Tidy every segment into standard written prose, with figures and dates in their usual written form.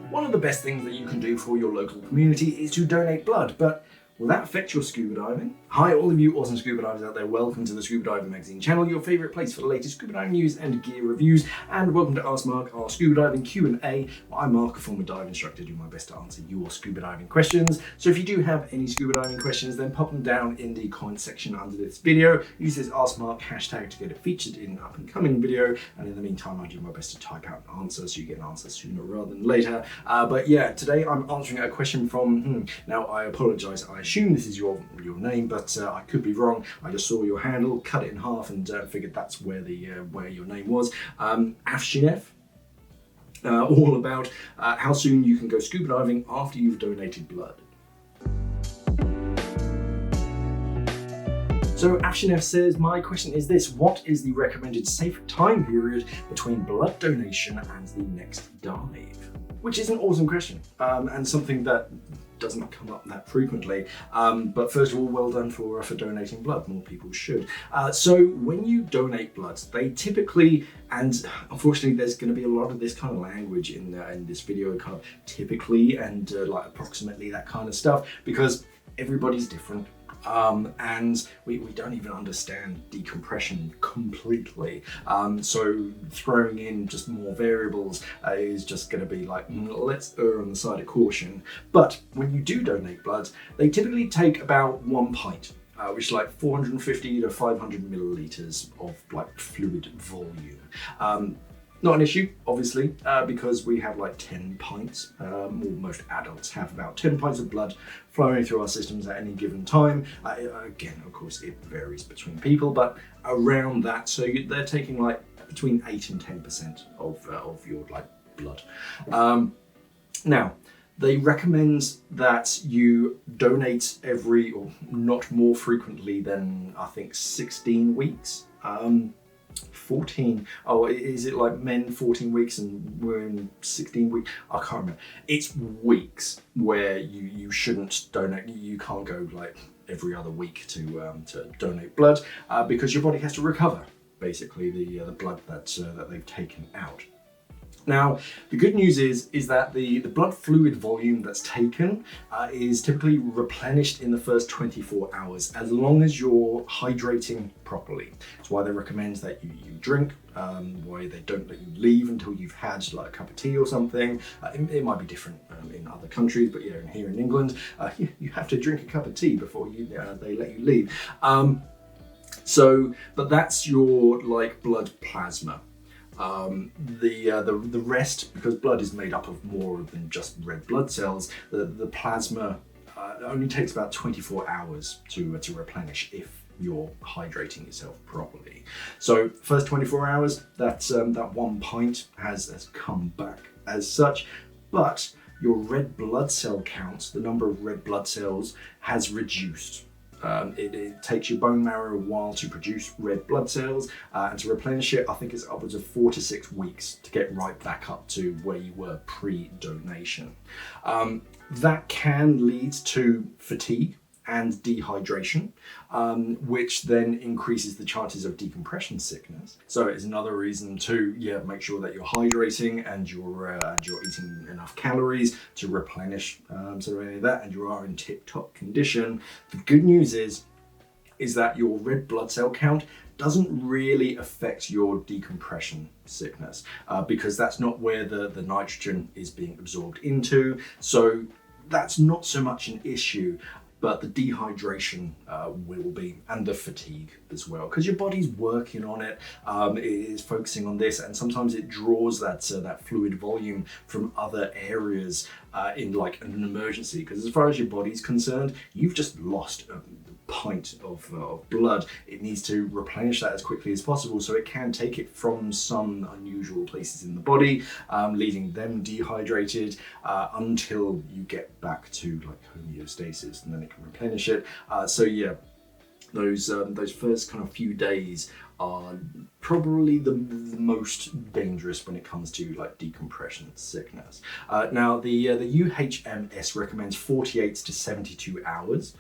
One of the best things that you can do for your local community is to donate blood, but will that affect your scuba diving? Hi all of you awesome scuba divers out there, welcome to the Scuba Diving Magazine channel, your favourite place for the latest scuba diving news and gear reviews, and welcome to Ask Mark, our scuba diving Q&A. I'm Mark, a former dive instructor, doing my best to answer your scuba diving questions. So if you do have any scuba diving questions, then pop them down in the comment section under this video. Use this Ask Mark hashtag to get it featured in an up and coming video, and in the meantime I do my best to type out an answer so you get an answer sooner rather than later. But yeah, today I'm answering a question from, now I apologise, I assume this is your name, but I could be wrong. I just saw your handle, cut it in half, and figured that's where your name was. 𝐼𝐸𝐵, all about how soon you can go scuba diving after you've donated blood. So 𝐼𝐸𝐵 says, my question is this: what is the recommended safe time period between blood donation and the next dive? Which is an awesome question, and something that doesn't come up that frequently. But first of all, well done for donating blood. More people should. So when you donate blood, they typically, and unfortunately there's going to be a lot of this kind of language in this video, kind of typically and like approximately, that kind of stuff, because everybody's different. And we don't even understand decompression completely. So throwing in just more variables is just going to be like, let's err on the side of caution. But when you do donate blood, they typically take about 1 pint, which is like 450 to 500 milliliters of like fluid volume. Not an issue, obviously, because we have like 10 pints. Most adults have about 10 pints of blood flowing through our systems at any given time. Again, of course, it varies between people, but around that. So they're taking like between 8 and 10% of your like blood. Now, they recommend that you donate every, or not more frequently than, I think, 16 weeks. 14, oh, is it like men 14 weeks and women 16 weeks? I can't remember. It's weeks where you shouldn't donate. You can't go like every other week to donate blood because your body has to recover basically the blood that they've taken out. Now, the good news is that the blood fluid volume that's taken is typically replenished in the first 24 hours, as long as you're hydrating properly. That's why they recommend that you drink, why they don't let you leave until you've had like a cup of tea or something. It might be different in other countries, but yeah, here in England, you have to drink a cup of tea before they let you leave. But that's your like blood plasma. The rest, because blood is made up of more than just red blood cells, the plasma only takes about 24 hours to replenish if you're hydrating yourself properly. So first 24 hours, that 1 pint has come back as such, but your red blood cell count, the number of red blood cells, has reduced. It takes your bone marrow a while to produce red blood cells, and to replenish it, I think it's upwards of 4 to 6 weeks to get right back up to where you were pre-donation. That can lead to fatigue and dehydration, which then increases the chances of decompression sickness. So it's another reason to make sure that you're hydrating and you're eating enough calories to replenish sort of any of that, and you are in tip-top condition. The good news is that your red blood cell count doesn't really affect your decompression sickness because that's not where the nitrogen is being absorbed into. So that's not so much an issue. But the dehydration will be, and the fatigue as well, because your body's working on it. It is focusing on this, and sometimes it draws that fluid volume from other areas in like an emergency. Because as far as your body's concerned, you've just lost a pint of blood. It needs to replenish that as quickly as possible, so it can take it from some unusual places in the body, leaving them dehydrated until you get back to like homeostasis, and then it can replenish it. So yeah, those first kind of few days are probably the most dangerous when it comes to like decompression sickness. Now the 𝐬𝐻MS recommends 48 to 72 hours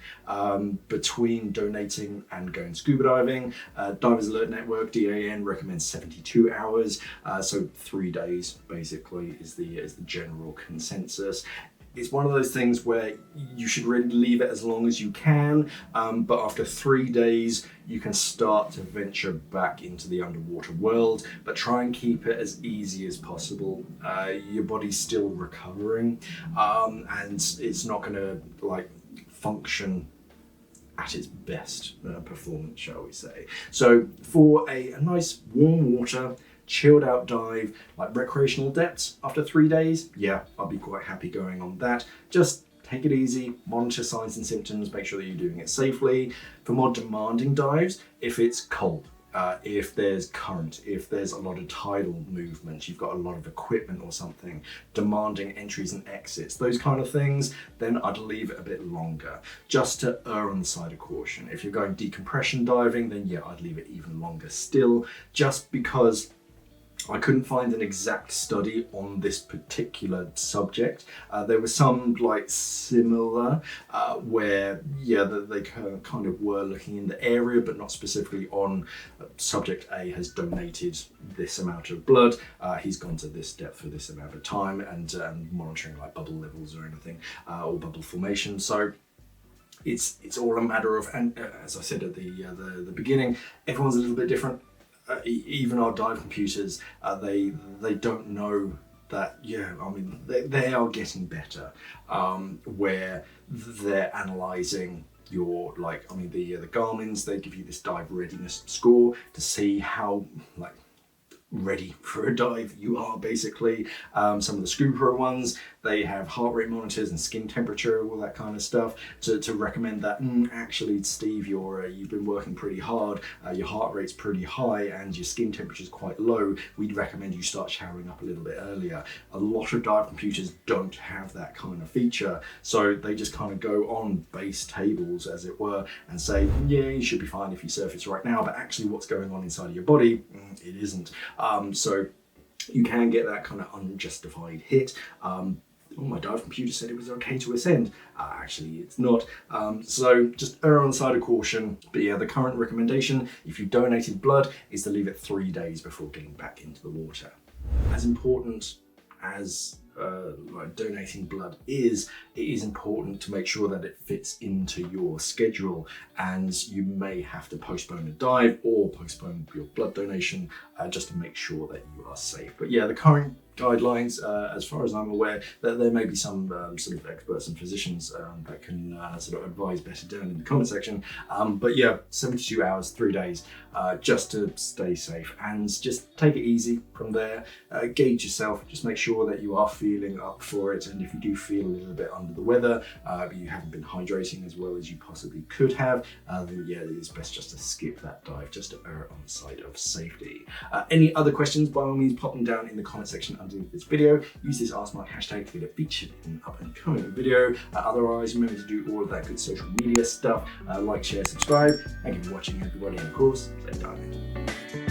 between donating and going scuba diving. Divers Alert Network (DAN) recommends 72 hours, so 3 days basically is the general consensus. It's one of those things where you should really leave it as long as you can, but after 3 days you can start to venture back into the underwater world, but try and keep it as easy as possible. Your body's still recovering, and it's not going to like function at its best performance, shall we say. So for a nice warm water, chilled out dive, like recreational depths after 3 days, yeah, I'll be quite happy going on that. Just take it easy, monitor signs and symptoms, make sure that you're doing it safely. For more demanding dives, if it's cold, if there's current, if there's a lot of tidal movement, you've got a lot of equipment or something, demanding entries and exits, those kind of things, then I'd leave it a bit longer, just to err on the side of caution. If you're going decompression diving, then yeah, I'd leave it even longer still, just because I couldn't find an exact study on this particular subject. There was some like similar where, yeah, they kind of were looking in the area, but not specifically on subject A has donated this amount of blood, he's gone to this depth for this amount of time, and monitoring like bubble levels or anything, or bubble formation. So it's all a matter of, and as I said at the beginning, everyone's a little bit different. Even our dive computers, they don't know that, yeah, I mean, they are getting better, where they're analysing your, like, I mean, the �\𝐸𝐺, they give you this dive readiness score to see how, like, ready for a dive you are, basically. Some of the Scuba ones, they have heart rate monitors and skin temperature, all that kind of stuff, to recommend that actually, Steve, you've been working pretty hard, your heart rate's pretty high and your skin temperature's quite low, we'd recommend you start showering up a little bit earlier. A lot of dive computers don't have that kind of feature, so they just kind of go on base tables, as it were, and say, yeah, you should be fine if you surface right now, but actually what's going on inside of your body, it isn't. So you can get that kind of unjustified hit. Oh, my dive computer said it was okay to ascend. Actually, it's not. So just err on the side of caution. But yeah, the current recommendation, if you donated blood, is to leave it 3 days before getting back into the water. As important as like donating blood is, it is important to make sure that it fits into your schedule, and you may have to postpone a dive or postpone your blood donation just to make sure that you are safe. But yeah, the current guidelines, as far as I'm aware, that there may be some sort of experts and physicians that can sort of advise better down in the comment section. But yeah, 72 hours, 3 days, just to stay safe, and just take it easy from there. Gauge yourself, just make sure that you are feeling up for it, and if you do feel a little bit under the weather, but you haven't been hydrating as well as you possibly could have, then yeah, it's best just to skip that dive, just to err on the side of safety. Any other questions, by all means, pop them down in the comment section underneath this video. Use this @smart hashtag to get it featured in an up and coming video. Otherwise, remember to do all of that good social media stuff. Like, share, subscribe. Thank you for watching, everybody, and of course, stay diving.